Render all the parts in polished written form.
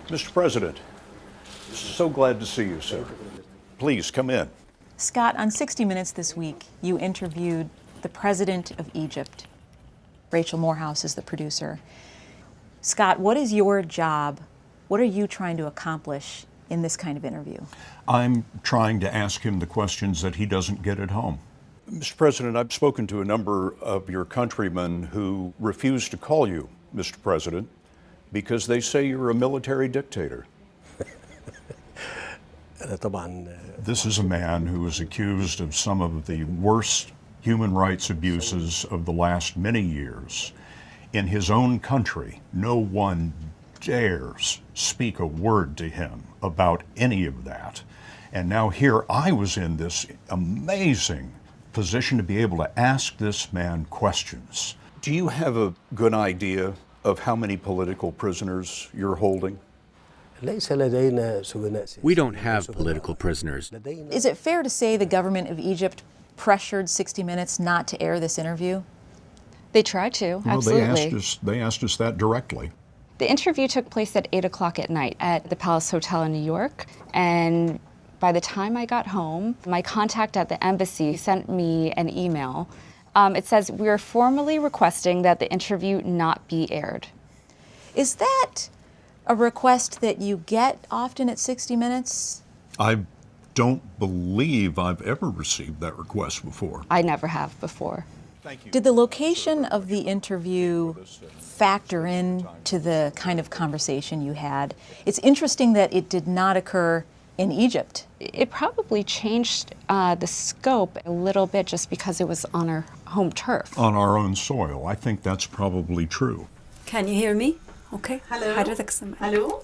Mr. President, so glad to see you, sir. Please come in. Scott, on 60 Minutes this week, you interviewed the President of Egypt. Rachel Morehouse is the producer. Scott, what is your job? What are you trying to accomplish in this kind of interview? I'm trying to ask him the questions that he doesn't get at home. Mr. President, I've spoken to a number of your countrymen who refuse to call you Mr. President because they say you're a military dictator. This is a man who is accused of some of the worst human rights abuses of the last many years. In his own country, no one dares speak a word to him about any of that. And now here I was in this amazing position to be able to ask this man questions. Do you have a good idea of how many political prisoners you're holding? We don't have political prisoners. Is it fair to say the government of Egypt pressured 60 Minutes not to air this interview? They tried to, Well, absolutely. they asked us that directly. The interview took place at 8 o'clock at night at the Palace Hotel in New York, and by the time I got home, my contact at the embassy sent me an email. It says, "We are formally requesting that the interview not be aired." Is that a request that you get often at 60 Minutes? I don't believe I've ever received that request before. I never have before. Thank you. Did the location of the interview factor in to the kind of conversation you had? It's interesting that it did not occur in Egypt. It probably changed the scope a little bit just because it was on our home turf. On our own soil. I think that's probably true. Can you hear me? Okay. حضرتك سمع. Hello?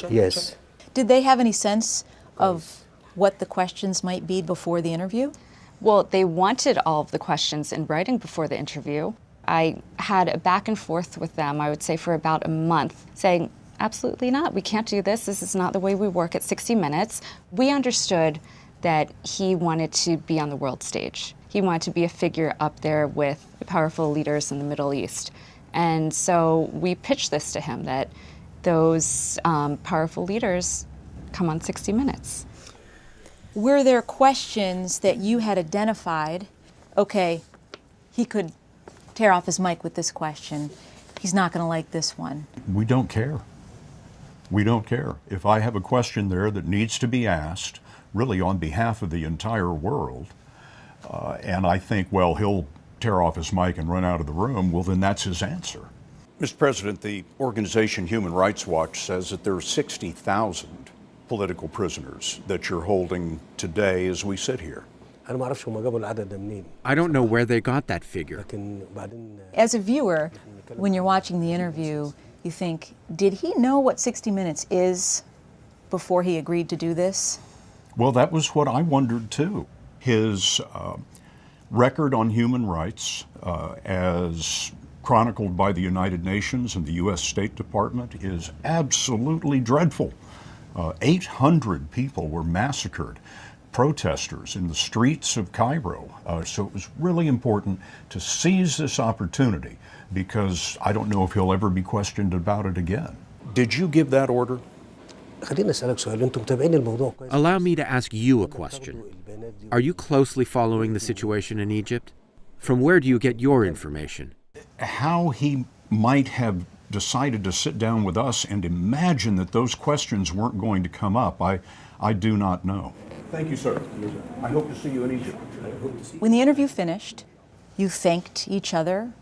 Yes. Did they have any sense of what the questions might be before the interview? Well, they wanted all of the questions in writing before the interview. I had a back and forth with them, I would say, for about a month, saying, absolutely not. We can't do this. This is not the way we work at 60 Minutes. We understood that he wanted to be on the world stage. He wanted to be a figure up there with powerful leaders in the Middle East. And so we pitched this to him, that those powerful leaders come on 60 Minutes. Were there questions that you had identified, okay, he could tear off his mic with this question, he's not going to like this one? We don't care. We don't care. If I have a question there that needs to be asked, really on behalf of the entire world, and I think, well, he'll tear off his mic and run out of the room, well, then that's his answer. Mr. President, the organization Human Rights Watch says that there are 60,000 political prisoners that you're holding today as we sit here. I don't know where they got that figure. As a viewer, when you're watching the interview, you think, did he know what 60 Minutes is before he agreed to do this? Well, that was what I wondered too. His record on human rights, as chronicled by the United Nations and the U.S. State Department, is absolutely dreadful. 800 people were massacred, protesters in the streets of Cairo. So it was really important to seize this opportunity because I don't know if he'll ever be questioned about it again. Did you give that order? Allow me to ask you a question. Are you closely following the situation in Egypt? From where do you get your information? How he might have decided to sit down with us and imagine that those questions weren't going to come up, I do not know. Thank you, sir. I hope to see you in Egypt. When the interview finished, you thanked each other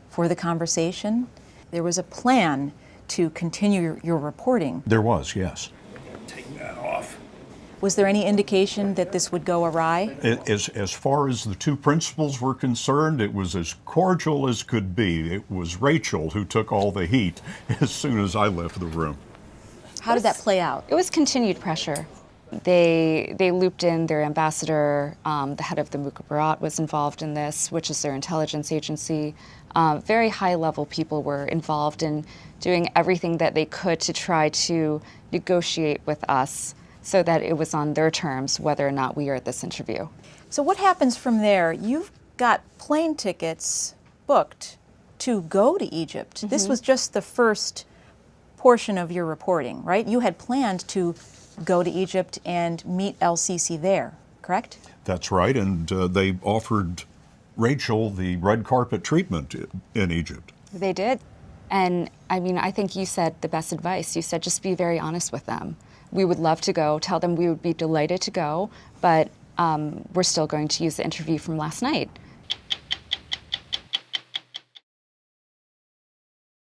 for the conversation. There was a plan to continue your reporting. There was, yes. Take that off. Was there any indication that this would go awry? As far as the two principals were concerned, it was as cordial as could be. It was Rachel who took all the heat as soon as I left the room. How did that play out? It was continued pressure. They looped in their ambassador, the head of the Mukhabarat was involved in this, which is their intelligence agency. Very high-level people were involved in doing everything that they could to try to negotiate with us so that it was on their terms whether or not we are at this interview. So what happens from there? You've got plane tickets booked to go to Egypt. This was just the first portion of your reporting, right? You had planned to go to Egypt and meet El-Sisi there, correct? That's right, and they offered Rachel the red carpet treatment in Egypt. They did. And I mean, I think you said the best advice. You said just be very honest with them. We would love to go, tell them we would be delighted to go, but we're still going to use the interview from last night.